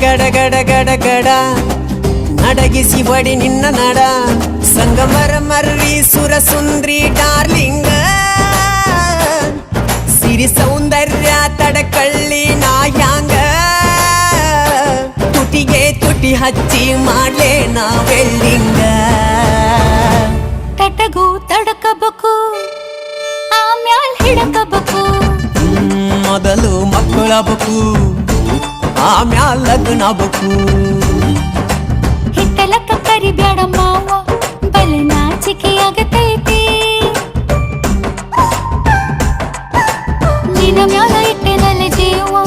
ಗಡ ಗಡ ಗಡ ಗಡ ನಡಗಿಸಿ ಬಡಿ ನಿನ್ನ ನಡ ಸಂಗಮರ ಮರ್ರಿ ಸುರ ಸುಂದ್ರಿ ಡಾರ್ಲಿಂಗ ಸಿರಿ ಸೌಂದರ್ಯ ತಡಕಳ್ಳಿ ನಾಯಾಂಗ ತುಟಿಗೆ ತುಟಿ ಹಚ್ಚಿ ಮಾಡ್ಲೇ ನಾವೆಲ್ಲಿಂಗ ತಟಗೂ ತಡಕಬೇಕು ಆಮ್ಯಾಲ್ ಹಿಡಕಬೇಕು ಮೊದಲು ಮಕ್ಕಳಬೇಕು ಆಮ್ಯಾಲ್ ಲಗ್ನಬೇಕು ಹಿತ್ತಲಕ್ಕ ಕರಿಬ್ಯಾಡ ಮಾವ ಬಲ ನಾಚಿಕೆಯಾಗತೈತಿ ನಿನ ಮ್ಯಾಲ